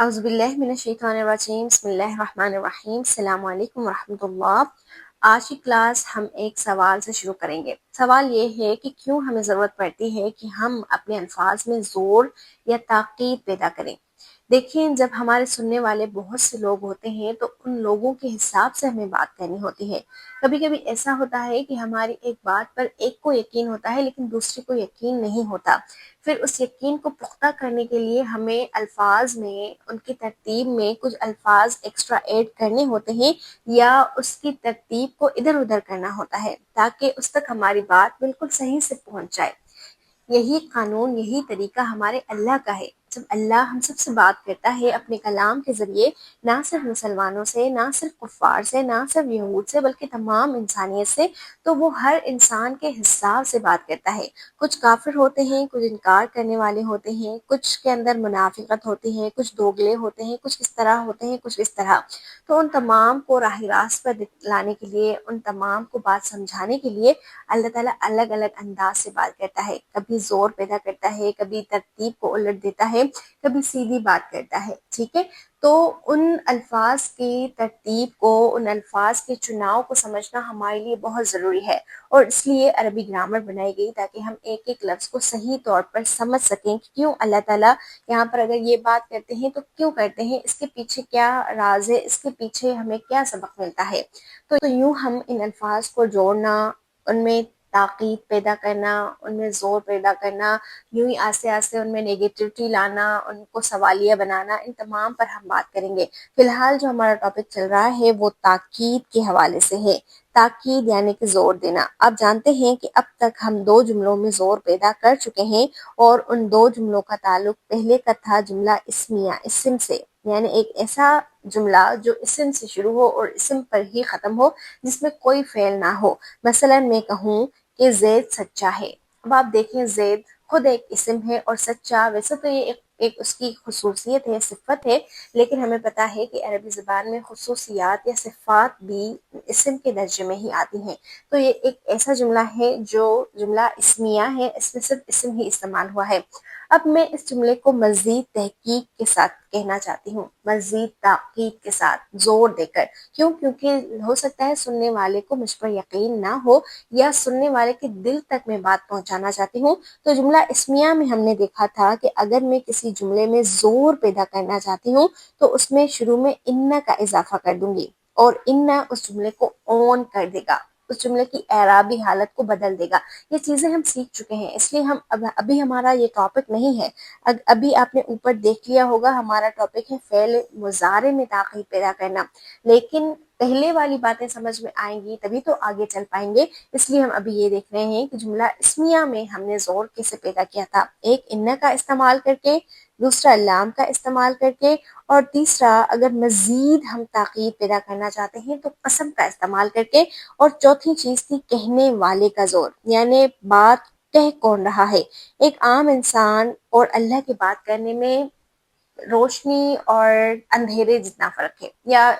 اعوذ باللہ من الشیطان الرجیم بسم اللہ الرحمن الرحیم السلام علیکم ورحمۃ اللہ۔ آج کی کلاس ہم ایک سوال سے شروع کریں گے۔ سوال یہ ہے کہ کیوں ہمیں ضرورت پڑتی ہے کہ ہم اپنے الفاظ میں زور یا تاکید پیدا کریں۔ دیکھیں، جب ہمارے سننے والے بہت سے لوگ ہوتے ہیں تو ان لوگوں کے حساب سے ہمیں بات کرنی ہوتی ہے۔ کبھی کبھی ایسا ہوتا ہے کہ ہماری ایک بات پر ایک کو یقین ہوتا ہے لیکن دوسرے کو یقین نہیں ہوتا۔ پھر اس یقین کو پختہ کرنے کے لیے ہمیں الفاظ میں، ان کی ترتیب میں کچھ الفاظ ایکسٹرا ایڈ کرنے ہوتے ہیں یا اس کی ترتیب کو ادھر ادھر کرنا ہوتا ہے تاکہ اس تک ہماری بات بالکل صحیح سے پہنچ جائے۔ یہی قانون، یہی طریقہ ہمارے اللہ کا ہے۔ جب اللہ ہم سب سے بات کرتا ہے اپنے کلام کے ذریعے، نہ صرف مسلمانوں سے، نہ صرف کفار سے، نہ صرف یہود سے، بلکہ تمام انسانیت سے، تو وہ ہر انسان کے حساب سے بات کرتا ہے۔ کچھ کافر ہوتے ہیں، کچھ انکار کرنے والے ہوتے ہیں، کچھ کے اندر منافقت ہوتی ہے، کچھ دوگلے ہوتے ہیں، کچھ اس طرح ہوتے ہیں، کچھ اس طرح۔ تو ان تمام کو راہ راست پر لانے کے لیے، ان تمام کو بات سمجھانے کے لیے اللہ تعالیٰ الگ الگ انداز سے بات کرتا ہے۔ کبھی زور پیدا کرتا ہے، کبھی ترتیب کو الٹ دیتا ہے، کبھی سیدھی بات کرتا ہے، ٹھیک ہے۔ تو ان الفاظ کی ترتیب کو، ان الفاظ کے چناؤ کو سمجھنا ہمارے لیے بہت ضروری ہے، اور اس لیے عربی گرامر بنائی گئی تاکہ ہم ایک ایک لفظ کو صحیح طور پر سمجھ سکیں کہ کیوں اللہ تعالیٰ یہاں پر اگر یہ بات کرتے ہیں تو کیوں کرتے ہیں، اس کے پیچھے کیا راز ہے، اس کے پیچھے ہمیں کیا سبق ملتا ہے۔ تو یوں ہم ان الفاظ کو جوڑنا، ان میں تاکید پیدا کرنا، ان میں زور پیدا کرنا، یوں ہی آستے آستے ان میں نیگیٹیوٹی لانا، ان کو سوالیہ بنانا، ان تمام پر ہم بات کریں گے۔ فی الحال جو ہمارا ٹاپک چل رہا ہے وہ تاکید کے حوالے سے ہے۔ تاکید یعنی کہ زور دینا۔ آپ جانتے ہیں کہ اب تک ہم 2 جملوں میں زور پیدا کر چکے ہیں، اور ان 2 جملوں کا تعلق پہلے کا تھا جملہ اسمیہ، اسم سے، یعنی ایک ایسا جملہ جو اسم سے شروع ہو اور اسم پر ہی ختم ہو، جس میں کوئی فعل نہ ہو۔ مثلا میں کہوں کہ زید سچا ہے۔ اب آپ دیکھیں، زید خود ایک اسم ہے، اور سچا ویسے تو یہ ایک اس کی خصوصیت ہے، صفت ہے، لیکن ہمیں پتا ہے کہ عربی زبان میں خصوصیات یا صفات بھی اسم کے درجے میں ہی آتی ہیں۔ تو یہ ایک ایسا جملہ ہے جو جملہ اسمیہ ہے، اس میں صرف اسم ہی استعمال ہوا ہے۔ اب میں اس جملے کو مزید تحقیق کے ساتھ کہنا چاہتی ہوں، مزید تاکید کے ساتھ، زور دے کر۔ کیونکہ ہو سکتا ہے سننے والے کو مجھ پر یقین نہ ہو، یا سننے والے کے دل تک میں بات پہنچانا چاہتی ہوں۔ تو جملہ اسمیہ میں ہم نے دیکھا تھا کہ اگر میں کسی جملے میں زور پیدا کرنا چاہتی ہوں تو اس میں شروع میں ان کا اضافہ کر دوں گی، اور ان اس جملے کو اون کر دے گا، اس جملے کی اعرابی حالت کو بدل دے گا۔ یہ چیزیں ہم سیکھ چکے ہیں، اس لیے ہم ابھی ہمارا یہ ٹاپک نہیں ہے۔ ابھی آپ نے اوپر دیکھ لیا ہوگا ہمارا ٹاپک ہے فعل مضارع میں تاکید پیدا کرنا، لیکن پہلے والی باتیں سمجھ میں آئیں گی تبھی تو آگے چل پائیں گے۔ اس لیے ہم ابھی یہ دیکھ رہے ہیں کہ جملہ اسمیہ میں ہم نے زور کیسے پیدا کیا تھا، ایک ان کا استعمال کر کے، دوسرا لام کا استعمال کر کے، اور تیسرا اگر مزید ہم تاکید پیدا کرنا چاہتے ہیں تو قسم کا استعمال کر کے، اور چوتھی چیز تھی کہنے والے کا زور، یعنی بات کہہ کون رہا ہے۔ ایک عام انسان اور اللہ کی بات کرنے میں روشنی اور اندھیرے جتنا فرق ہے، یا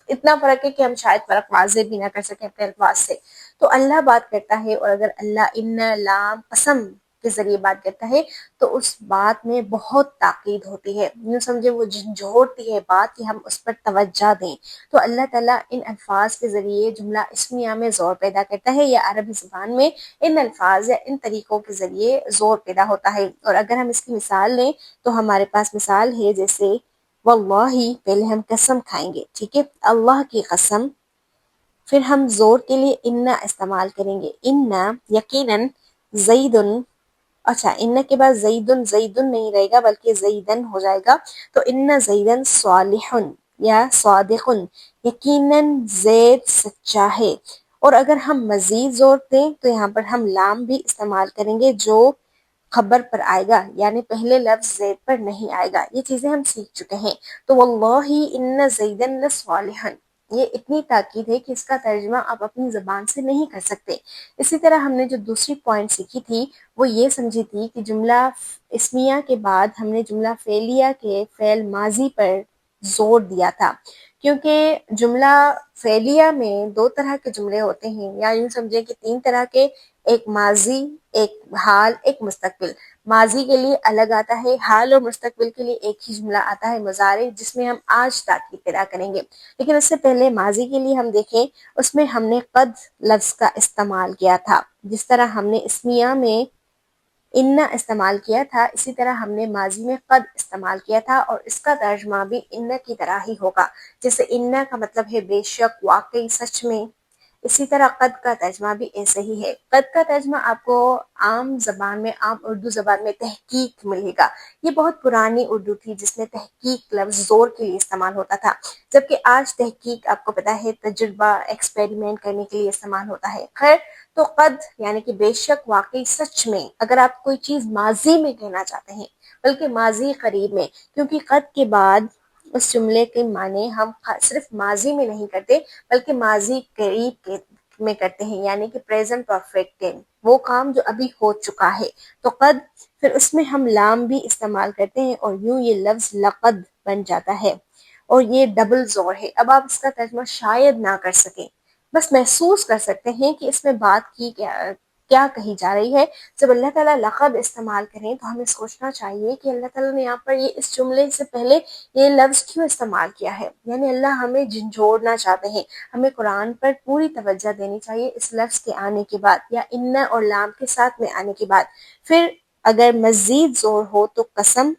اتنا فرق ہے کہ ہم شاید فرق واضح بھی نہ کر سکیں اپنے الفاظ سے۔ تو اللہ بات کرتا ہے، اور اگر اللہ ان لام قسم کے ذریعے بات کرتا ہے تو اس بات میں بہت تاکید ہوتی ہے، یوں سمجھے وہ جھنجھوڑتی ہے بات کہ ہم اس پر توجہ دیں۔ تو اللہ تعالیٰ ان الفاظ کے ذریعے جملہ اسمیہ میں زور پیدا کرتا ہے، یا عربی زبان میں ان الفاظ یا ان طریقوں کے ذریعے زور پیدا ہوتا ہے۔ اور اگر ہم اس کی مثال لیں تو ہمارے پاس مثال ہے، جیسے واللہ، پہلے ہم قسم کھائیں گے، ٹھیک ہے، اللہ کی قسم، پھر ہم زور کے لیے ان استعمال کریں گے، ان یقیناً، زیدن، اچھا ان کے بعد زیدن، زیدن نہیں رہے گا بلکہ زیدن ہو جائے گا، تو ان زیدن صالح یا صادق، یقیناً زید سچا ہے۔ اور اگر ہم مزید زور دیں تو یہاں پر ہم لام بھی استعمال کریں گے جو خبر پر آئے گا، یعنی پہلے لفظ زید پر نہیں آئے گا۔ یہ چیزیں ہم سیکھ چکے ہیں۔ تو واللہ ان زیدن لصالح، یہ اتنی تاکید ہے کہ اس کا ترجمہ آپ اپنی زبان سے نہیں کر سکتے۔ اسی طرح ہم نے جو دوسری پوائنٹ سیکھی تھی وہ یہ سمجھی تھی کہ جملہ اسمیہ کے بعد ہم نے جملہ فعلیہ کے فعل ماضی پر زور دیا تھا، کیونکہ جملہ فعلیہ میں دو طرح کے جملے ہوتے ہیں، یا یوں سمجھیں کہ تین طرح کے، ایک ماضی، ایک حال، ایک مستقبل۔ ماضی کے لیے الگ آتا ہے، حال اور مستقبل کے لیے ایک ہی جملہ آتا ہے مضارع، جس میں ہم آج تاکید پیدا کریں گے۔ لیکن اس سے پہلے ماضی کے لیے ہم دیکھیں، اس میں ہم نے قد لفظ کا استعمال کیا تھا، جس طرح ہم نے اسمیہ میں انا استعمال کیا تھا، اسی طرح ہم نے ماضی میں قد استعمال کیا تھا، اور اس کا ترجمہ بھی انا کی طرح ہی ہوگا۔ جیسے انا کا مطلب ہے بے شک، واقعی، سچ میں، اسی طرح قد کا ترجمہ بھی ایسے ہی ہے۔ قد کا ترجمہ آپ کو عام زبان میں، عام اردو زبان میں تحقیق ملے گا۔ یہ بہت پرانی اردو تھی جس میں تحقیق لفظ زور کے لیے استعمال ہوتا تھا، جبکہ آج تحقیق آپ کو پتا ہے تجربہ، ایکسپیریمنٹ کرنے کے لیے استعمال ہوتا ہے۔ خیر، تو قد یعنی کہ بے شک، واقعی، سچ میں، اگر آپ کوئی چیز ماضی میں کہنا چاہتے ہیں، بلکہ ماضی قریب میں، کیونکہ قد کے بعد اس جملے کے معنی ہم صرف ماضی میں نہیں کرتے، بلکہ ماضی قریب میں کرتے ہیں، یعنی کہ پریزنٹ پرفیکٹ ٹینس، وہ کام جو ابھی ہو چکا ہے۔ تو قد، پھر اس میں ہم لام بھی استعمال کرتے ہیں، اور یوں یہ لفظ لقد بن جاتا ہے، اور یہ ڈبل زور ہے۔ اب آپ اس کا ترجمہ شاید نہ کر سکیں، بس محسوس کر سکتے ہیں کہ اس میں بات کی کیا کہی جا رہی ہے۔ جب اللہ تعالیٰ لقد استعمال کریں تو ہمیں سوچنا چاہیے کہ اللہ تعالیٰ نے یہاں پر یہ اس جملے سے پہلے یہ لفظ کیوں استعمال کیا ہے، یعنی اللہ ہمیں جھنجھوڑنا چاہتے ہیں۔ ہمیں قرآن پر پوری توجہ دینی چاہیے اس لفظ کے آنے کے بعد، یا ان اور لام کے ساتھ میں آنے کے بعد۔ پھر اگر مزید زور ہو تو قسم،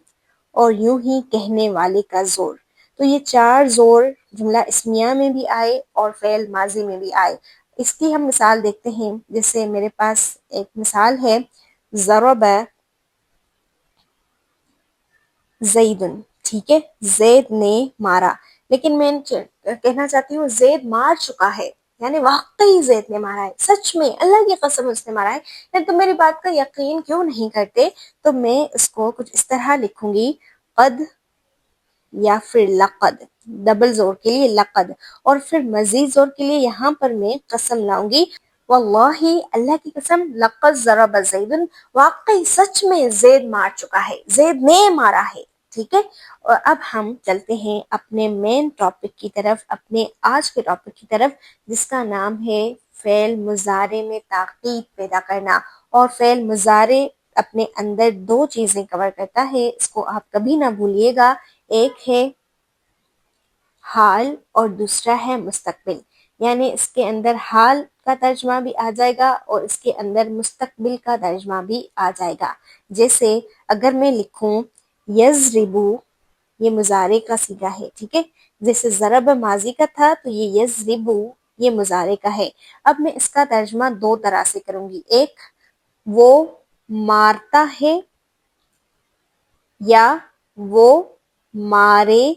اور یوں ہی کہنے والے کا زور۔ تو یہ چار زور جملہ اسمیہ میں بھی آئے اور فعل ماضی میں بھی آئے۔ اس کی ہم مثال دیکھتے ہیں، جیسے میرے پاس ایک مثال ہے، ضرب زید، ٹھیک ہے، زید نے مارا، لیکن میں کہنا چاہتی ہوں زید مار چکا ہے، یعنی واقعی زید نے مارا ہے، سچ میں، اللہ کی قسم اس نے مارا ہے، یعنی تم میری بات کا یقین کیوں نہیں کرتے؟ تو میں اس کو کچھ اس طرح لکھوں گی، قد یا پھر لقد، ڈبل زور کے لیے لقد، اور پھر مزید زور کے لیے یہاں پر میں قسم لاؤں گی، واللہ، اللہ کی قسم، لقد ضرب زید، واقعی سچ میں زید مار چکا ہے، زید نے مارا ہے، ٹھیک ہے۔ اور اب ہم چلتے ہیں اپنے مین ٹاپک کی طرف، اپنے آج کے ٹاپک کی طرف، جس کا نام ہے فعل مضارع میں تاکید پیدا کرنا۔ اور فعل مضارع اپنے اندر دو چیزیں کور کرتا ہے، اس کو آپ کبھی نہ بھولیے گا، ایک ہے حال اور دوسرا ہے مستقبل، یعنی اس کے اندر حال کا ترجمہ بھی آ جائے گا اور اس کے اندر مستقبل کا ترجمہ بھی آ جائے گا۔ جیسے اگر میں لکھوں یضربو، یہ مضارع کا صیغہ ہے، ٹھیک ہے، جیسے ضرب ماضی کا تھا تو یہ یضربو یہ مضارع کا ہے۔ اب میں اس کا ترجمہ دو طرح سے کروں گی، ایک وہ مارتا ہے، یا وہ مارے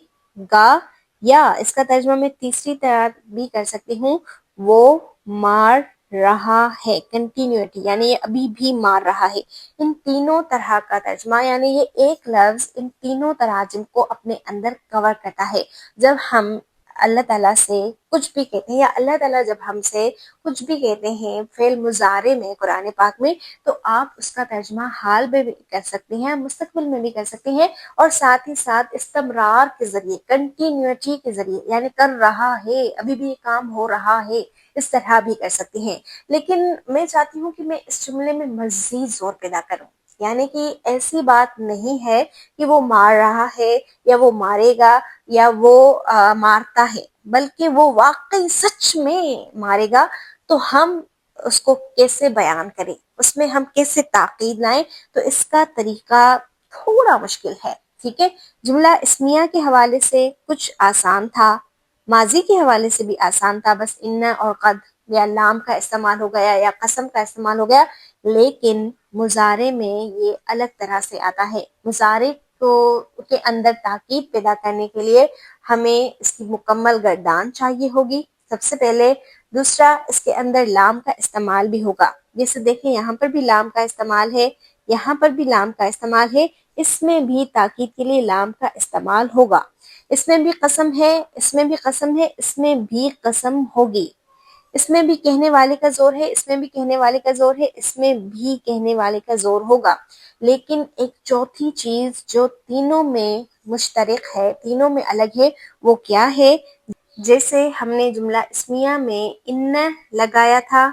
گا، یا اس کا ترجمہ میں تیسری طرح بھی کر سکتی ہوں، وہ مار رہا ہے، کنٹینیوٹی، یعنی یہ ابھی بھی مار رہا ہے۔ ان تینوں طرح کا ترجمہ، یعنی یہ ایک لفظ ان تینوں تراجم کو اپنے اندر کور کرتا ہے۔ جب ہم اللہ تعالیٰ سے کچھ بھی کہتے ہیں، یا اللہ تعالیٰ جب ہم سے کچھ بھی کہتے ہیں فعل مضارع میں قرآن پاک میں، تو آپ اس کا ترجمہ حال میں بھی کر سکتے ہیں، مستقبل میں بھی کر سکتے ہیں، اور ساتھ ہی ساتھ استمرار کے ذریعے، کنٹینیوٹی کے ذریعے، یعنی کر رہا ہے، ابھی بھی یہ کام ہو رہا ہے، اس طرح بھی کر سکتے ہیں۔ لیکن میں چاہتی ہوں کہ میں اس جملے میں مزید زور پیدا کروں، یعنی کہ ایسی بات نہیں ہے کہ وہ مار رہا ہے، یا وہ مارے گا، یا وہ مارتا ہے، بلکہ وہ واقعی سچ میں مارے گا۔ تو ہم اس کو کیسے بیان کریں، اس میں ہم کیسے تاکید لائیں، تو اس کا طریقہ تھوڑا مشکل ہے، ٹھیک ہے۔ جملہ اسمیہ کے حوالے سے کچھ آسان تھا، ماضی کے حوالے سے بھی آسان تھا، بس ان اور قد یا لام کا استعمال ہو گیا یا قسم کا استعمال ہو گیا، لیکن مضارع میں یہ الگ طرح سے آتا ہے۔ مضارع کو کے اندر تاکید پیدا کرنے کے لیے ہمیں اس کی مکمل گردان چاہیے ہوگی، سب سے پہلے۔ دوسرا، اس کے اندر لام کا استعمال بھی ہوگا، جیسے دیکھیں یہاں پر بھی لام کا استعمال ہے، یہاں پر بھی لام کا استعمال ہے، اس میں بھی تاکید کے لیے لام کا استعمال ہوگا۔ اس میں بھی قسم ہے، اس میں بھی قسم ہے، اس میں بھی قسم ہوگی، اس میں بھی کہنے والے کا زور ہے، اس میں بھی کہنے والے کا زور ہے، اس میں بھی کہنے والے کا زور ہوگا۔ لیکن ایک چوتھی چیز جو تینوں میں مشترک ہے، تینوں میں الگ ہے، وہ کیا ہے؟ جیسے ہم نے جملہ اسمیہ میں ان لگایا تھا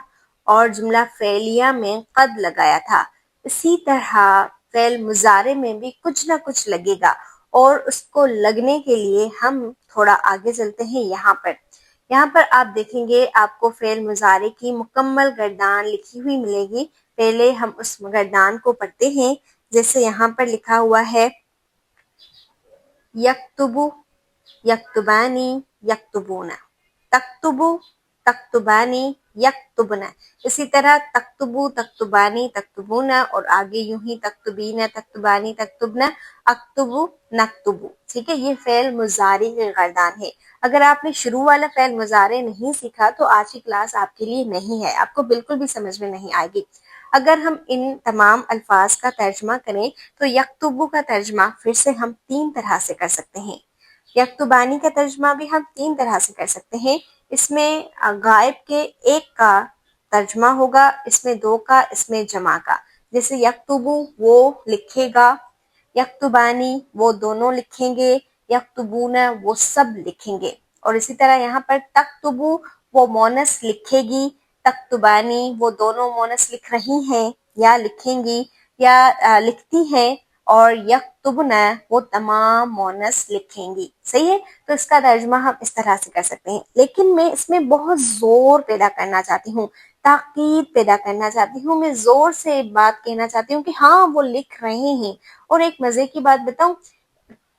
اور جملہ فعلیہ میں قد لگایا تھا، اسی طرح فعل مضارع میں بھی کچھ نہ کچھ لگے گا، اور اس کو لگنے کے لیے ہم تھوڑا آگے چلتے ہیں۔ یہاں پر آپ دیکھیں گے آپ کو فعل مضارع کی مکمل گردان لکھی ہوئی ملے گی۔ پہلے ہم اس گردان کو پڑھتے ہیں، جیسے یہاں پر لکھا ہوا ہے یکتبو، یکتبانی، یکتبون، تکتبو، تکتبانی، یکتبن، اسی طرح تکتبو، تکتبانی، تکتبون، اور آگے یوں ہی تکتبین، تکتبانی، تکتبن، اکتبو، نکتبو۔ ٹھیک ہے، یہ فعل مضارع کے گردان ہے۔ اگر آپ نے شروع والا فعل مضارع نہیں سیکھا تو آج کی کلاس آپ کے لیے نہیں ہے، آپ کو بالکل بھی سمجھ میں نہیں آئے گی۔ اگر ہم ان تمام الفاظ کا ترجمہ کریں تو یکتبو کا ترجمہ پھر سے ہم 3 طرح سے کر سکتے ہیں۔ یکتبانی کا ترجمہ بھی ہم 3 طرح سے کر سکتے ہیں۔ اس میں غائب کے ایک کا ترجمہ ہوگا، اس میں 2 کا، اس میں جمع کا۔ جیسے یکتبو وہ لکھے گا، یکتبانی وہ دونوں لکھیں گے، یکتبون وہ سب لکھیں گے۔ اور اسی طرح یہاں پر تکتبو وہ مونس لکھے گی، تکتبانی وہ دونوں مونس لکھ رہی ہیں یا لکھیں گی یا لکھتی ہیں، اور یکتبن وہ تمام مونس لکھیں گی۔ صحیح ہے، تو اس کا ترجمہ ہم اس طرح سے کر سکتے ہیں، لیکن میں اس میں بہت زور پیدا کرنا چاہتی ہوں، تاکید پیدا کرنا چاہتی ہوں، میں زور سے بات کہنا چاہتی ہوں کہ ہاں وہ لکھ رہے ہیں۔ اور ایک مزے کی بات بتاؤں،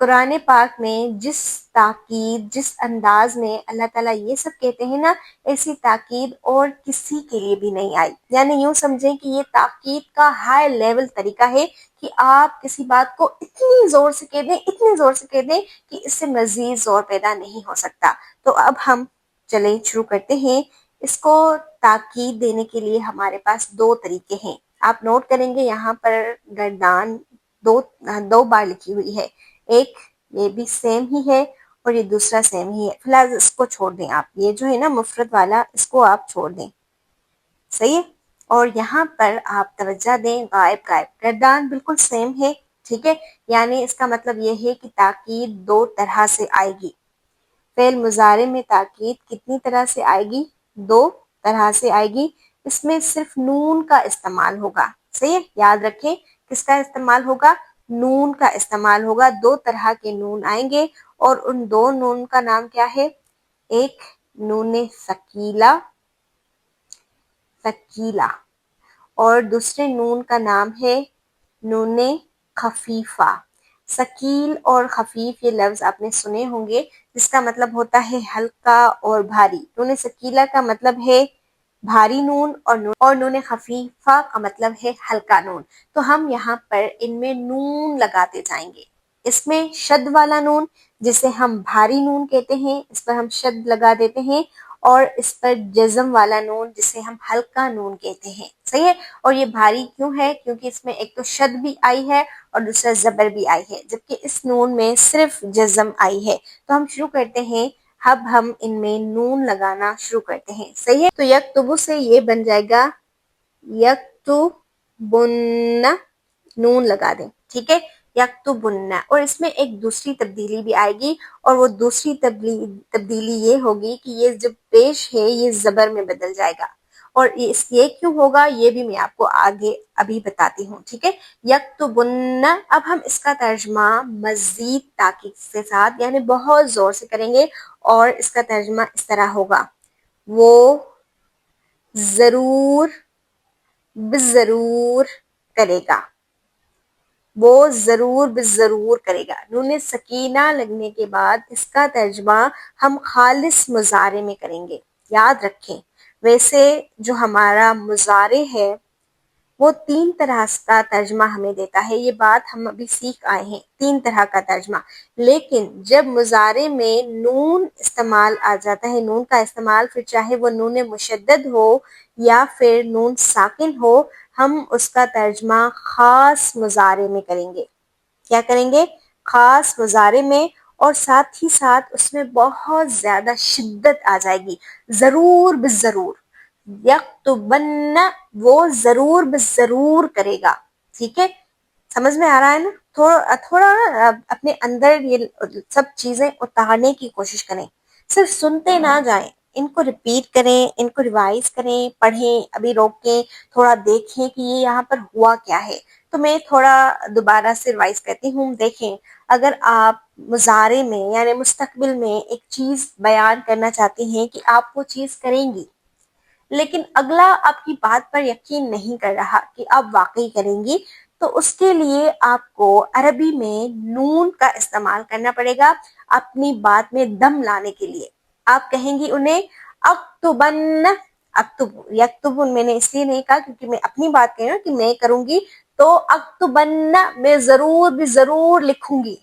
قرآن پاک میں جس تاکید، جس انداز میں اللہ تعالیٰ یہ سب کہتے ہیں نا، ایسی تاکید اور کسی کے لیے بھی نہیں آئی۔ یعنی یوں سمجھیں کہ یہ تاکید کا ہائی لیول طریقہ ہے کہ آپ کسی بات کو اتنی زور سے کہہ دیں، اتنی زور سے کہہ دیں کہ اس سے مزید زور پیدا نہیں ہو سکتا۔ تو اب ہم چلیں شروع کرتے ہیں۔ اس کو تاکید دینے کے لیے ہمارے پاس 2 طریقے ہیں۔ آپ نوٹ کریں گے یہاں پر گردان دو بار لکھی ہوئی ہے، ایک یہ بھی سیم ہی ہے اور یہ دوسرا سیم ہی ہے۔ فی الحال اس کو چھوڑ دیں، آپ یہ جو ہے نا مفرد والا، اس کو آپ چھوڑ دیں۔ صحیح ہے، اور یہاں پر آپ توجہ دیں، غائب گردان بالکل سیم ہے۔ ٹھیک ہے، یعنی اس کا مطلب یہ ہے کہ تاکید 2 طرح سے آئے گی۔ فعل مضارع میں تاکید کتنی طرح سے آئے گی؟ 2 طرح سے آئے گی۔ اس میں صرف نون کا استعمال ہوگا۔ صحیح ہے، یاد رکھیں کس کا استعمال ہوگا؟ نون کا استعمال ہوگا۔ 2 طرح کے نون آئیں گے، اور ان 2 نون کا نام کیا ہے؟ ایک نون ثقیلہ اور دوسرے نون کا نام ہے نون خفیفہ۔ ثقیل اور خفیف یہ لفظ آپ نے سنے ہوں گے، جس کا مطلب ہوتا ہے ہلکا اور بھاری۔ نون ثقیلہ کا مطلب ہے بھاری نون، اور نون خفیفہ کا مطلب ہے ہلکا نون۔ تو ہم یہاں پر ان میں نون لگاتے جائیں گے۔ اس میں شد والا نون جسے ہم بھاری نون کہتے ہیں، اس پر ہم شد لگا دیتے ہیں، اور اس پر جزم والا نون جسے ہم ہلکا نون کہتے ہیں۔ صحیح ہے، اور یہ بھاری کیوں ہے؟ کیونکہ اس میں ایک تو شد بھی آئی ہے اور دوسرا زبر بھی آئی ہے، جبکہ اس نون میں صرف جزم آئی ہے۔ تو ہم شروع کرتے ہیں، اب ہم ان میں نون لگانا شروع کرتے ہیں۔ صحیح ہے، تو یکتبو سے یہ بن جائے گا یکتبن، نون لگا دیں۔ ٹھیک ہے، یکتبن، اور اس میں ایک دوسری تبدیلی بھی آئے گی، اور وہ دوسری تبدیلی یہ ہوگی کہ یہ جو پیش ہے یہ زبر میں بدل جائے گا، اور یہ کیوں ہوگا یہ بھی میں آپ کو آگے ابھی بتاتی ہوں۔ ٹھیک ہے، یکتبن، اب ہم اس کا ترجمہ مزید تاکید کے ساتھ یعنی بہت زور سے کریں گے، اور اس کا ترجمہ اس طرح ہوگا، وہ ضرور بضرور کرے گا، وہ ضرور بضرور کرے گا۔ نون سکینہ لگنے کے بعد اس کا ترجمہ ہم خالص مضارع میں کریں گے۔ یاد رکھیں، ویسے جو ہمارا مضارع ہے وہ 3 طرح کا ترجمہ ہمیں دیتا ہے، یہ بات ہم ابھی سیکھ آئے ہیں، 3 طرح کا ترجمہ۔ لیکن جب مضارع میں نون استعمال آ جاتا ہے، نون کا استعمال، پھر چاہے وہ نون مشدد ہو یا پھر نون ساکن ہو، ہم اس کا ترجمہ خاص مضارع میں کریں گے۔ کیا کریں گے؟ خاص مضارع میں، اور ساتھ ہی ساتھ اس میں بہت زیادہ شدت آ جائے گی، ضرور بضرور، یکتبن وہ ضرور بضرور کرے گا۔ ٹھیک ہے، سمجھ میں آ رہا ہے نا؟ تھوڑا تھوڑا اپنے اندر یہ سب چیزیں اتارنے کی کوشش کریں، صرف سنتے نہ جائیں، ان کو ریپیٹ کریں، ان کو ریوائز کریں، پڑھیں، ابھی روک کے تھوڑا دیکھیں کہ یہ یہاں پر ہوا کیا ہے۔ تو میں تھوڑا دوبارہ سے ریوائز کرتی ہوں۔ دیکھیں، اگر آپ مضارع میں یعنی مستقبل میں ایک چیز بیان کرنا چاہتے ہیں کہ آپ وہ چیز کریں گی، لیکن اگلا آپ کی بات پر یقین نہیں کر رہا کہ آپ واقعی کریں گی، تو اس کے لیے آپ کو عربی میں نون کا استعمال کرنا پڑے گا اپنی بات میں دم لانے کے لیے۔ آپ کہیں گی انہیں اکتبن، اکتب یکتبن میں نے اس لیے نہیں کہا کیونکہ میں اپنی بات کہہ رہا ہوں کہ میں کروں گی، تو اکتبن میں ضرور بھی ضرور لکھوں گی،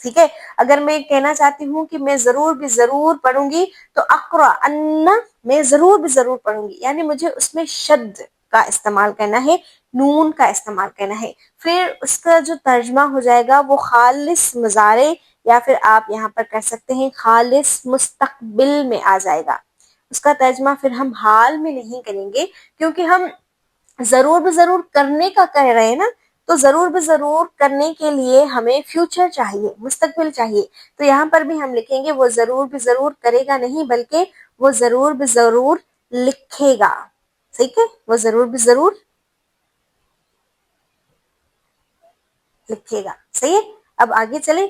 ٹھیک ہے؟ اگر میں کہنا چاہتی ہوں کہ میں ضرور بھی ضرور پڑھوں گی، تو اقرأن میں ضرور بھی ضرور پڑھوں گی، یعنی مجھے اس میں شد کا استعمال کرنا ہے، نون کا استعمال کرنا ہے۔ پھر اس کا جو ترجمہ ہو جائے گا وہ خالص مضارع، یا پھر آپ یہاں پر کر سکتے ہیں خالص مستقبل میں آ جائے گا۔ اس کا ترجمہ پھر ہم حال میں نہیں کریں گے، کیونکہ ہم ضرور بھی ضرور کرنے کا کہہ رہے ہیں نا، تو ضرور بھی ضرور کرنے کے لیے ہمیں فیوچر چاہیے، مستقبل چاہیے، تو یہاں پر بھی ہم لکھیں گے وہ ضرور بھی ضرور کرے گا نہیں، بلکہ وہ ضرور بھی ضرور لکھے گا، ٹھیک ہے؟ وہ ضرور بھی ضرور لکھے گا، صحیح ہے؟ اب آگے چلیں،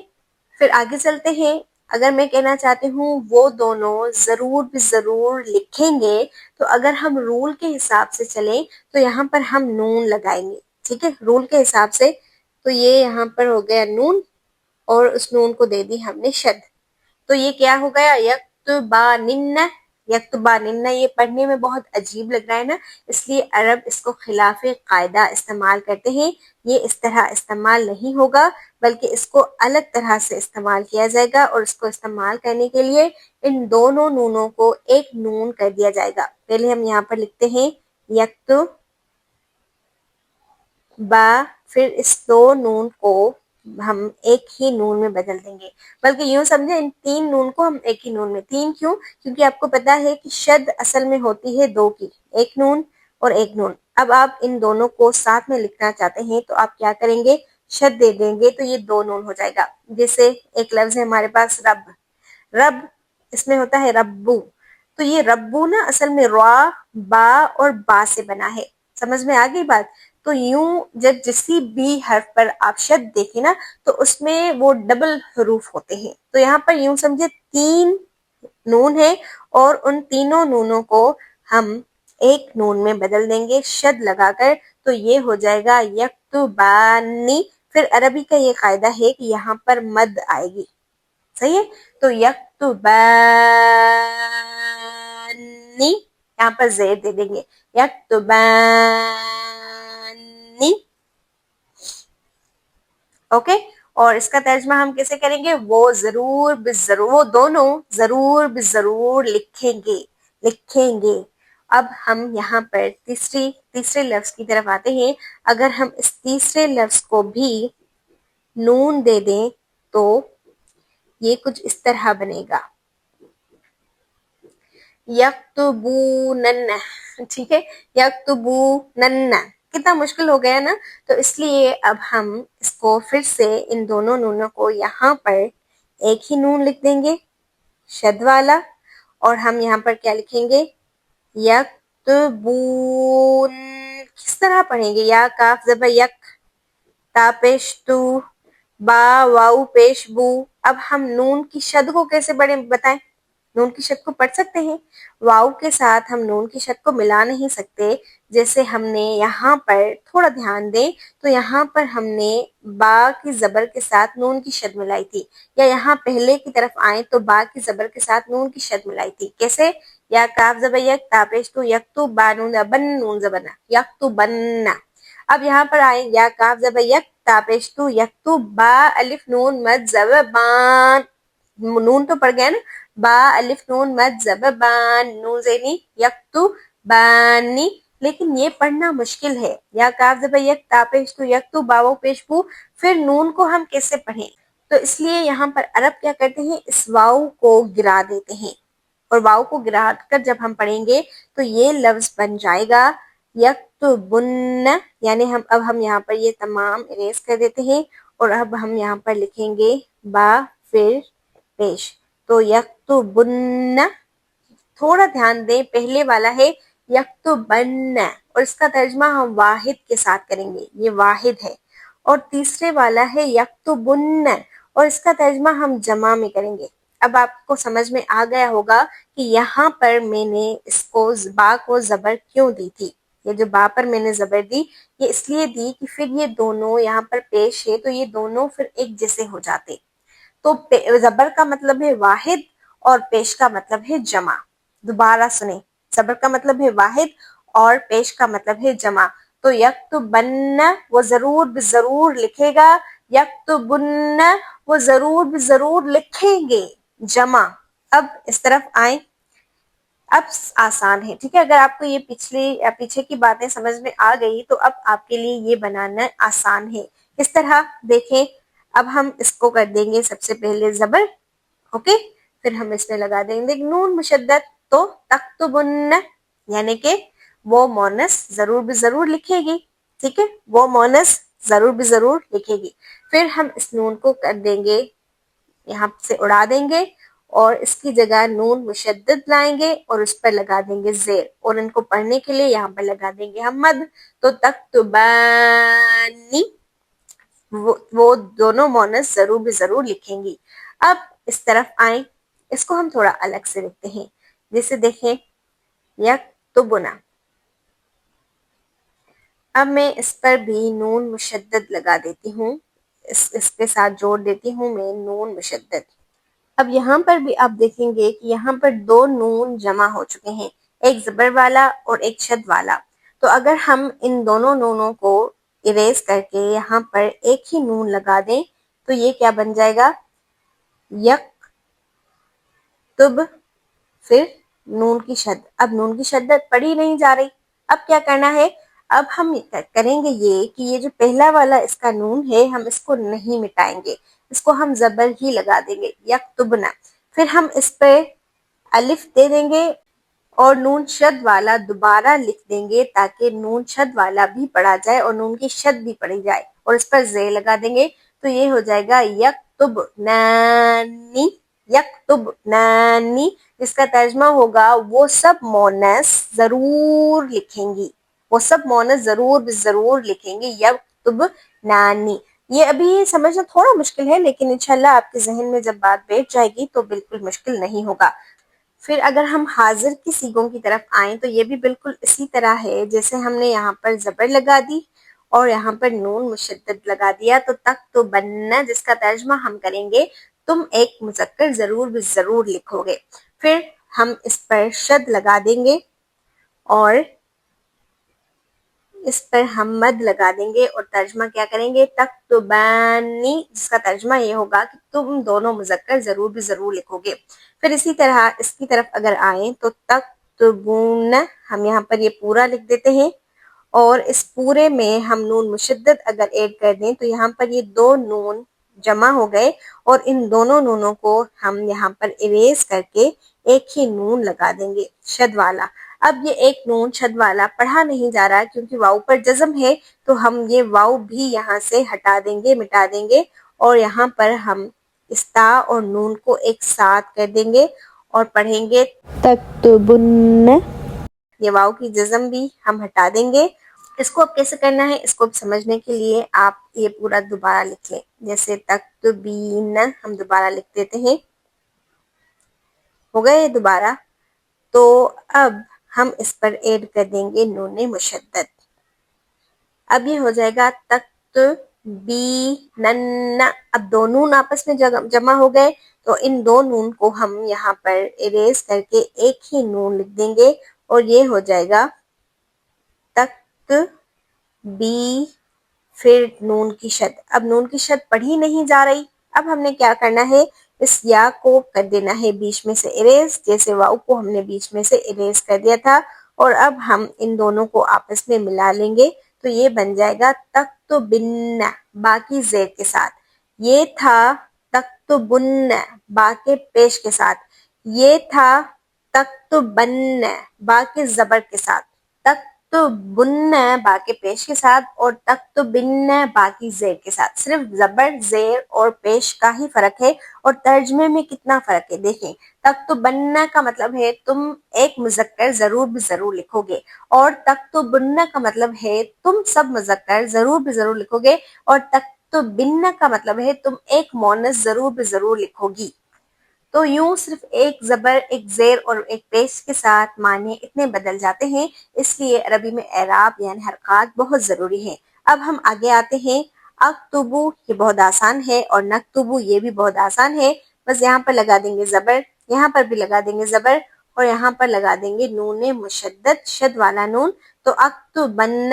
پھر آگے چلتے ہیں۔ اگر میں کہنا چاہتی ہوں وہ دونوں ضرور بھی ضرور لکھیں گے، تو اگر ہم رول کے حساب سے چلیں تو یہاں پر ہم نون لگائیں گے، ٹھیک ہے؟ رول کے حساب سے تو یہ یہاں پر ہو گیا نون، اور اس نون کو دے دی ہم نے شد، تو یہ کیا ہو گیا؟ یکتبانن، یکتبانن۔ یہ پڑھنے میں بہت عجیب لگ رہا ہے نا، اس لیے عرب اس کو خلاف قاعدہ استعمال کرتے ہیں۔ یہ اس طرح استعمال نہیں ہوگا، بلکہ اس کو الگ طرح سے استعمال کیا جائے گا، اور اس کو استعمال کرنے کے لیے ان دونوں نونوں کو ایک نون کر دیا جائے گا۔ پہلے ہم یہاں پر لکھتے ہیں یکتب با، پھر اس دو نون کو ہم ایک ہی نون میں بدل دیں گے، بلکہ یوں سمجھیں ان تین نون کو ہم ایک ہی نون میں، تین کیوں؟ کیونکہ آپ کو پتا ہے کہ شد اصل میں ہوتی ہے دو کی، ایک نون اور ایک نون۔ اب آپ ان دونوں کو ساتھ میں لکھنا چاہتے ہیں تو آپ کیا کریں گے؟ شد دے دیں گے، تو یہ دو نون ہو جائے گا۔ جیسے ایک لفظ ہے ہمارے پاس رب، رب اس میں ہوتا ہے ربو، تو یہ ربو نا اصل میں را، با اور با سے بنا ہے، سمجھ میں آ گئی بات؟ تو یوں جب کسی بھی حرف پر آپ شد دیکھیں نا، تو اس میں وہ ڈبل حروف ہوتے ہیں، تو یہاں پر یوں سمجھے تین نون ہے، اور ان تینوں نونوں کو ہم ایک نون میں بدل دیں گے شد لگا کر، تو یہ ہو جائے گا یکتبانی۔ پھر عربی کا یہ قاعدہ ہے کہ یہاں پر مد آئے گی، صحیح ہے؟ تو یکتبانی، یہاں پر زیر دے دیں گے، یکتبانی، اوکے؟ اور اس کا ترجمہ ہم کیسے کریں گے؟ وہ ضرور بضرور، وہ دونوں ضرور بضرور لکھیں گے، لکھیں گے۔ اب ہم یہاں پر تیسرے لفظ کی طرف آتے ہیں۔ اگر ہم اس تیسرے لفظ کو بھی نون دے دیں تو یہ کچھ اس طرح بنے گا، یکتبونن، ٹھیک ہے؟ یکتبونن، کتنا مشکل ہو گیا نا؟ تو اس لیے اب ہم اس کو پھر سے ان دونوں نونوں کو یہاں پر ایک ہی نون لکھ دیں گے شد والا، اور ہم یہاں پر کیا لکھیں گے؟ یکتبون، کس طرح پڑھیں گے؟ یا کاف زبر یک، تا پیش تو، با واو پیش بو۔ اب ہم نون کی شد کو کیسے بتائیں؟ نون کی شد کو پڑھ سکتے ہیں، واو کے ساتھ ہم نون کی شد کو ملا نہیں سکتے، جیسے ہم نے یہاں پر تھوڑا دھیان دیں تو یہاں پر ہم نے با کی زبر کے ساتھ نون کی شد ملائی تھی، یا یہاں پہلے کی طرف آئیں تو با کی زبر کے ساتھ نون کی شد ملائی تھی، کیسے؟ یا کاف زبر یک، تا پیش تو، یکتو با نون بن، نون زبر یکتو بن۔ اب یہاں پر آئیں، یا کاف زبر یک، تا پیش تو، یکتو با الف نون مد زبر بان، نون تو پڑ گیا نا، با الف نون مد زبر بان، نون زینی یکتو بانی، لیکن یہ پڑھنا مشکل ہے۔ یا کاف زبر یک، تا پیش تو، یکتو باو پیش بو، پھر نون کو ہم کیسے پڑھیں؟ تو اس لیے یہاں پر عرب کیا کرتے ہیں؟ اس واو کو گرا دیتے ہیں، اور واو کو گرا کر جب ہم پڑھیں گے تو یہ لفظ بن جائے گا یکتبن، یعنی اب ہم یہاں پر یہ تمام اریز کر دیتے ہیں اور اب ہم یہاں پر لکھیں گے با پھر پیش، تو یکتبن. تھوڑا دھیان دیں، پہلے والا ہے یکتبن اور اس کا ترجمہ ہم واحد کے ساتھ کریں گے، یہ واحد ہے، اور تیسرے والا ہے یکتبن اور اس کا ترجمہ ہم جمع میں کریں گے. اب آپ کو سمجھ میں آ گیا ہوگا کہ یہاں پر میں نے اس کو با کو زبر کیوں دی تھی. یہ جو با پر میں نے زبر دی یہ اس لیے دی کہ پھر یہ دونوں یہاں پر پیش ہے تو یہ دونوں پھر ایک جیسے ہو جاتے. تو زبر کا مطلب ہے واحد اور پیش کا مطلب ہے جمع. دوبارہ سنیں، زبر کا مطلب ہے واحد اور پیش کا مطلب ہے جمع. تو یکتبن وہ ضرور ضرور لکھے گا، یکتبن وہ ضرور ضرور لکھیں گے، جمع. اب اس طرف آئیں، اب آسان ہے، ٹھیک ہے. اگر آپ کو یہ پیچھے کی باتیں سمجھ میں آ گئی تو اب آپ کے لیے یہ بنانا آسان ہے. اس طرح دیکھیں، اب ہم اس کو کر دیں گے سب سے پہلے زبر، اوکے، پھر ہم اس میں لگا دیں گے نون مشدد، تو تکتبن، یعنی کہ وہ مونس ضرور بھی ضرور لکھے گی، ٹھیک ہے، وہ مونس ضرور بھی ضرور لکھے گی. پھر ہم اس نون کو کر دیں گے، یہاں سے اڑا دیں گے اور اس کی جگہ نون مشدد لائیں گے اور اس پر لگا دیں گے زیر، اور ان کو پڑھنے کے لیے یہاں پر لگا دیں گے ہم مد. تو تکتبانی وہ دونوں مونس ضرور بھی ضرور لکھیں گی. اب اس طرف آئیں، اس کو ہم تھوڑا الگ سے لکھتے ہیں، جیسے دیکھیں یکتبنا. اب میں اس پر بھی نون مشدد لگا دیتی ہوں، اس کے ساتھ جوڑ دیتی ہوں میں نون مشدد. اب یہاں پر بھی آپ دیکھیں گے کہ یہاں پر دو نون جمع ہو چکے ہیں، ایک زبر والا اور ایک شد والا. تو اگر ہم ان دونوں نونوں کو اریز کر کے یہاں پر ایک ہی نون لگا دیں تو یہ کیا بن جائے گا، یک تب، پھر نون کی شد. اب نون کی شدت پڑھی نہیں جا رہی، اب کیا کرنا ہے، اب ہم کریں گے یہ کہ یہ جو پہلا والا اس کا نون ہے ہم اس کو نہیں مٹائیں گے، اس کو ہم زبر ہی لگا دیں گے، یکتبنا. پھر ہم اس پہ الف دے دیں گے اور نون شد والا دوبارہ لکھ دیں گے تاکہ نون شد والا بھی پڑھا جائے اور نون کی شد بھی پڑھی جائے، اور اس پر زے لگا دیں گے. تو یہ ہو جائے گا یکتبنانی، یکتبنانی، جس کا ترجمہ ہوگا وہ سب مونس ضرور لکھیں گی، وہ سب مونس ضرور لکھیں گے، یکتبنانی. یہ ابھی سمجھنا تھوڑا مشکل ہے لیکن انشاءاللہ آپ کے ذہن میں جب بات بیٹھ جائے گی تو بالکل مشکل نہیں ہوگا. پھر اگر ہم حاضر کی صیغوں کی طرف آئیں تو یہ بھی بالکل اسی طرح ہے، جیسے ہم نے یہاں پر زبر لگا دی اور یہاں پر نون مشدد لگا دیا. تو تکتبن جس کا ترجمہ ہم کریں گے تم ایک مذکر ضرور بھی ضرور لکھو گے. پھر ہم اس پر شد لگا دیں گے اور اس پر ہم مد لگا دیں گے اور ترجمہ کیا کریں گے، تکتبانی، جس کا ترجمہ یہ ہوگا کہ تم دونوں مذکر ضرور بھی ضرور لکھو گے. پھر اسی طرح اس کی طرف اگر آئیں تو تکتبون، ہم یہاں پر یہ پورا لکھ دیتے ہیں اور اس پورے میں ہم نون مشدد اگر ایڈ کر دیں تو یہاں پر یہ دو نون جمع ہو گئے اور ان دونوں نونوں کو ہم یہاں پر اریز کر کے ایک ہی نون لگا دیں گے شد والا. اب یہ ایک نون شد والا پڑھا نہیں جا رہا کیونکہ واؤ پر جزم ہے، تو ہم یہ واؤ بھی یہاں سے ہٹا دیں گے، مٹا دیں گے، اور یہاں پر ہم اس تا اور نون کو ایک ساتھ کر دیں گے اور پڑھیں گے تکتبن. یہ واؤ کی جزم بھی ہم ہٹا دیں گے. اس کو اب کیسے کرنا ہے اس کو سمجھنے کے لیے آپ یہ پورا دوبارہ لکھ لیں، جیسے تکتبین ہم دوبارہ لکھ دیتے ہیں، ہو گئے دوبارہ. تو اب ہم اس پر ایڈ کر دیں گے نون مشدد. اب یہ ہو جائے گا تکتبینن. اب دو نون آپس میں جمع ہو گئے تو ان دو نون کو ہم یہاں پر اریز کر کے ایک ہی نون لکھ دیں گے اور یہ ہو جائے گا تک بی، پھر نون کی شد. اب نون کی شد پڑھی نہیں جا رہی، اب ہم نے کیا کرنا ہے، اس یا کو کر دینا ہے بیچ میں سے اریز، جیسے واؤ کو ہم نے بیچ میں سے اریز کر دیا تھا، اور اب ہم ان دونوں کو آپس میں ملا لیں گے تو یہ بن جائے گا تکتبن باقی زیر کے ساتھ. یہ تھا تکتبن باقی پیش کے ساتھ، یہ تھا تکتبن باقی زبر کے ساتھ، تکتبن با کے پیش کے ساتھ اور تکتبن با کی زیر کے ساتھ. صرف زبر، زیر اور پیش کا ہی فرق ہے اور ترجمے میں کتنا فرق ہے دیکھیں. تکتبن کا مطلب ہے تم ایک مذکر ضرور بھی ضرور لکھو گے، اور تکتبن کا مطلب ہے تم سب مذکر ضرور بھی ضرور لکھو گے، اور تکتبن کا مطلب ہے تم ایک مؤنث ضرور بھی ضرور لکھو گی. تو یوں صرف ایک زبر، ایک زیر اور ایک پیش کے ساتھ معنی اتنے بدل جاتے ہیں. اس لیے عربی میں اعراب یعنی حرکات بہت ضروری ہیں. اب ہم آگے آتے ہیں. اکتبو یہ بہت آسان ہے، اور نکتبو یہ بھی بہت آسان ہے. بس یہاں پر لگا دیں گے زبر، یہاں پر بھی لگا دیں گے زبر، اور یہاں پر لگا دیں گے نون مشدد، شد والا نون. تو اکتبن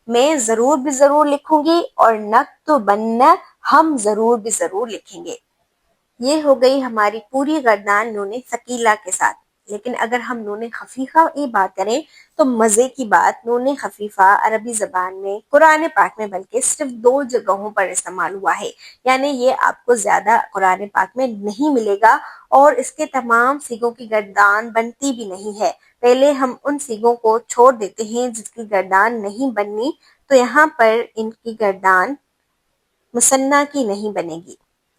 میں ضرور بھی ضرور لکھوں گی، اور نکتبن ہم ضرور بھی ضرور لکھیں گے. یہ ہو گئی ہماری پوری گردان نون ثقیلہ کے ساتھ. لیکن اگر ہم نون خفیفہ کی بات کریں تو مزے کی بات، نون خفیفہ عربی زبان میں، قرآن پاک میں بلکہ صرف 2 جگہوں پر استعمال ہوا ہے. یعنی یہ آپ کو زیادہ قرآن پاک میں نہیں ملے گا، اور اس کے تمام صیغوں کی گردان بنتی بھی نہیں ہے. پہلے ہم ان صیغوں کو چھوڑ دیتے ہیں جس کی گردان نہیں بننی. تو یہاں پر ان کی گردان مثنیٰ کی نہیں بنے گی.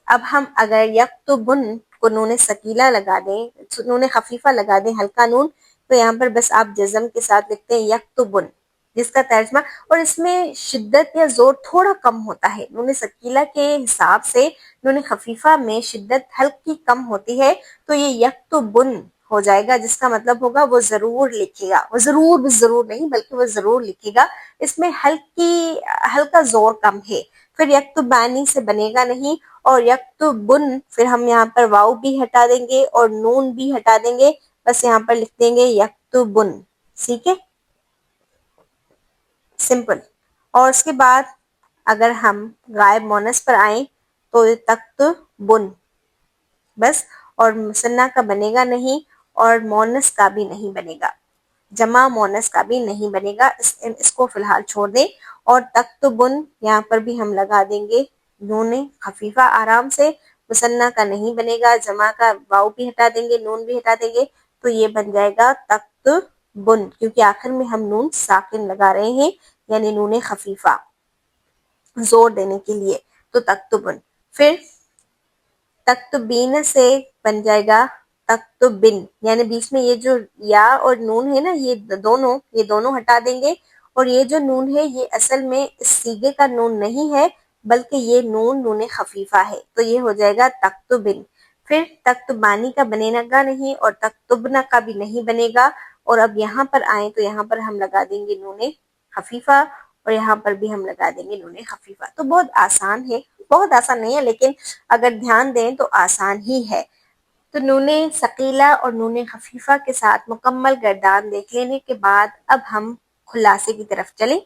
اب ہم اگر یکتبن کو نون ثقیلہ لگا دیں، نون خفیفہ لگا دیں، ہلکا نون، تو یہاں پر بس آپ جزم کے ساتھ لکھتے ہیں یکتبن، جس کا ترجمہ، اور اس میں شدت یا زور تھوڑا کم ہوتا ہے. نون ثقیلہ کے حساب سے نون خفیفہ میں شدت ہلکی کم ہوتی ہے. تو یہ یکتبن ہو جائے گا، جس کا مطلب ہوگا وہ ضرور لکھے گا. وہ ضرور بھی ضرور نہیں بلکہ وہ ضرور لکھے گا. اس میں ہلکا زور کم ہے. پھر یکتبانی سے بنے گا نہیں، اور یکتبن پھر ہم یہاں پر واو بھی ہٹا دیں گے اور نون بھی ہٹا دیں گے. بس یہاں پر لکھ دیں گے یکتبن. ٹھیک ہے، سمپل. اور اس کے بعد اگر ہم غائب مونس پر آئیں تو تکتبن بس، اور مثنیٰ کا بنے گا نہیں، اور مونس کا بھی نہیں بنے گا، جمع مونس کا بھی نہیں بنے گا. اس کو فی الحال چھوڑ دیں. اور تکتبن یہاں پر بھی ہم لگا دیں گے نون خفیفہ آرام سے. مثنیٰ کا نہیں بنے گا، جمع کا واو بھی ہٹا دیں گے، نون بھی ہٹا دیں گے. تو یہ بن جائے گا تکتبن، کیونکہ آخر میں ہم نون ساکن لگا رہے ہیں، یعنی نون خفیفہ زور دینے کے لیے. تو تکتبن. پھر تکتبین سے بن جائے گا تکتبن، یعنی بیچ میں یہ جو یا اور نون ہے نا، یہ دونوں ہٹا دیں گے. اور یہ جو نون ہے یہ اصل میں اس صیغے کا نون نہیں ہے، بلکہ یہ نون خفیفہ ہے. تو یہ ہو جائے گا تکتبن. پھر تکتبانی کا بنے گا نہیں، اور تکتبنا کا بھی نہیں بنے گا. اور اب یہاں پر آئیں تو یہاں پر ہم لگا دیں گے نون خفیفہ، اور یہاں پر بھی ہم لگا دیں گے نون خفیفہ. تو بہت آسان ہے، بہت آسان نہیں ہے لیکن اگر دھیان دیں تو آسان ہی ہے. تو نون ثقیلہ اور نون خفیفہ کے ساتھ مکمل گردان دیکھ لینے کے بعد اب ہم خلاصے کی طرف چلیں.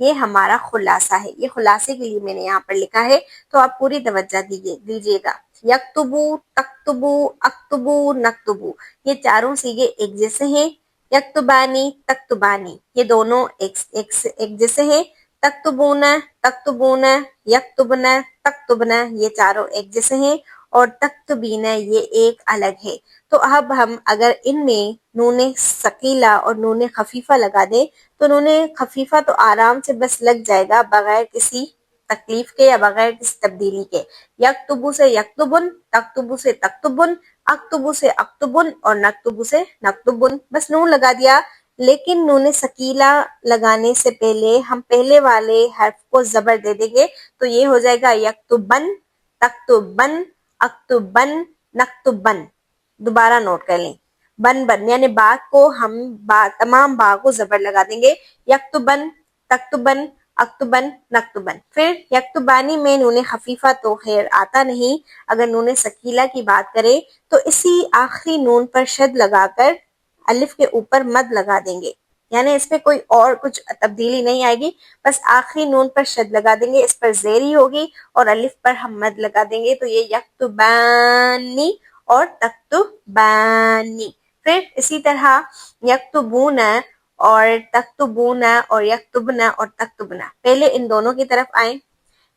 یہ ہمارا خلاصہ ہے. یہ خلاصے کے لیے میں نے یہاں پر لکھا ہے، تو آپ پوری توجہ دیجیے گا. یکتبو، تکتبو، اکتبو، نکتبو، یہ چاروں صیغے ایک جیسے ہیں. یکتبانی، تکتبانی، یہ دونوں ایک جیسے ہیں. تکتبون، تکتبون، یکتبن، تکتبن، یہ چاروں ایک جیسے ہیں. اور تکتبین یہ ایک الگ ہے. تو اب ہم اگر ان میں نون ثقیلہ اور نون خفیفہ لگا دیں تو نون خفیفہ تو آرام سے بس لگ جائے گا بغیر کسی تکلیف کے یا بغیر کسی تبدیلی کے. یکتبو سے یکتبن، تکتبو سے تکتبن، اکتبو سے اکتبن، اور نکتبو سے نکتبن، بس نون لگا دیا. لیکن نون ثقیلہ لگانے سے پہلے ہم پہلے والے حرف کو زبر دے دیں گے. تو یہ ہو جائے گا یکتبن، تکتبن، اکتبن، نکتبن. دوبارہ نوٹ کر لیں، بن یعنی با کو ہم تمام با کو زبر لگا دیں گے. یکتبن، تکتبن، اکتبن، نکتبن. پھر یکتبانی میں نون خفیفہ تو خیر آتا نہیں. اگر نون ثقیلہ کی بات کریں تو اسی آخری نون پر شد لگا کر الف کے اوپر مد لگا دیں گے. یعنی اس میں کوئی اور کچھ تبدیلی نہیں آئے گی، بس آخری نون پر شد لگا دیں گے، اس پر زیری ہوگی اور الف پر ہم مد لگا دیں گے. تو یہ یکتبانی اور تکتبانی. پھر اسی طرح یکتبون اور تکتبون اور یکتبن اور تکتبنا. پہلے ان دونوں کی طرف آئیں.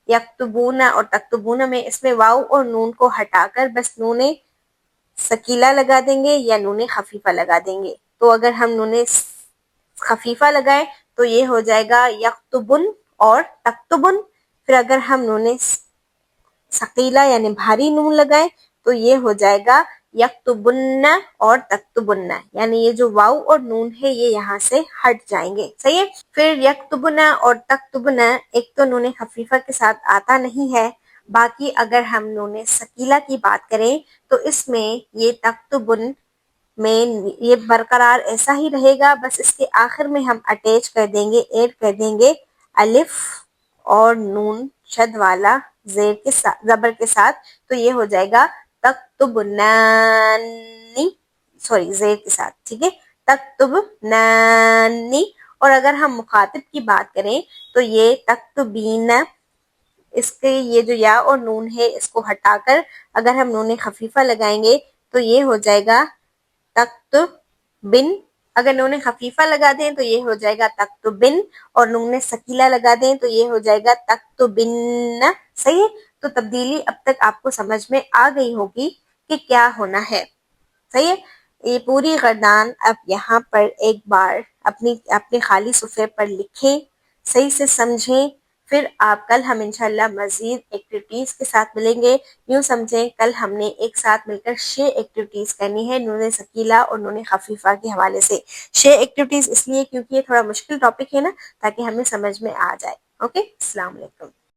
یکتبون اور تکتبون میں اس میں واو اور نون کو ہٹا کر بس نون ثقیلہ لگا دیں گے یا نون خفیفہ لگا دیں گے. تو اگر ہم نون خفیفہ لگائیں تو یہ ہو جائے گا یکتبن اور تکتبن. پھر اگر ہم نون ثقیلہ یعنی بھاری نون لگائیں تو یہ ہو جائے گا یکتبن اور تکتبن، یعنی یہ جو واو اور نون ہے یہ یہاں سے ہٹ جائیں گے. صحیح ہے. پھر یکتبن اور تکتبن ایک تو نون خفیفہ کے ساتھ آتا نہیں ہے، باقی اگر ہم نون ثقیلہ کی بات کریں تو اس میں یہ تکتبن میں یہ برقرار ایسا ہی رہے گا، بس اس کے آخر میں ہم اٹیچ کر دیں گے، ایڈ کر دیں گے الف اور نون شد والا زیر کے ساتھ، زبر کے ساتھ. تو یہ ہو جائے گا تکتبنانی، سوری زیر کے ساتھ. ٹھیک ہے، تکتبنانی. اور اگر ہم مخاطب کی بات کریں تو یہ تکتبین، اس کے یہ جو یا اور نون ہے اس کو ہٹا کر اگر ہم نون خفیفہ لگائیں گے تو یہ ہو جائے گا تکتبن. اگر نون خفیفہ لگا دیں تو یہ ہو جائے گا تکتبن، اور نون ثقیلہ لگا دیں تو یہ ہو جائے گا تکتبن. صحیح ہے. تو تبدیلی اب تک آپ کو سمجھ میں آ گئی ہوگی کہ کیا ہونا ہے. صحیح ہے. یہ پوری گردان اب یہاں پر ایک بار اپنے خالی صفحے پر لکھیں، صحیح سے سمجھیں. پھر آپ کل ہم انشاءاللہ مزید ایکٹیویٹیز کے ساتھ ملیں گے. یوں سمجھیں کل ہم نے ایک ساتھ مل کر 6 ایکٹیویٹیز کرنی ہے نون ثقیلہ اور نون خفیفہ کے حوالے سے. 6 ایکٹیویٹیز اس لیے کیونکہ یہ تھوڑا مشکل ٹاپک ہے نا، تاکہ ہمیں سمجھ میں آ جائے. اوکے، السلام علیکم.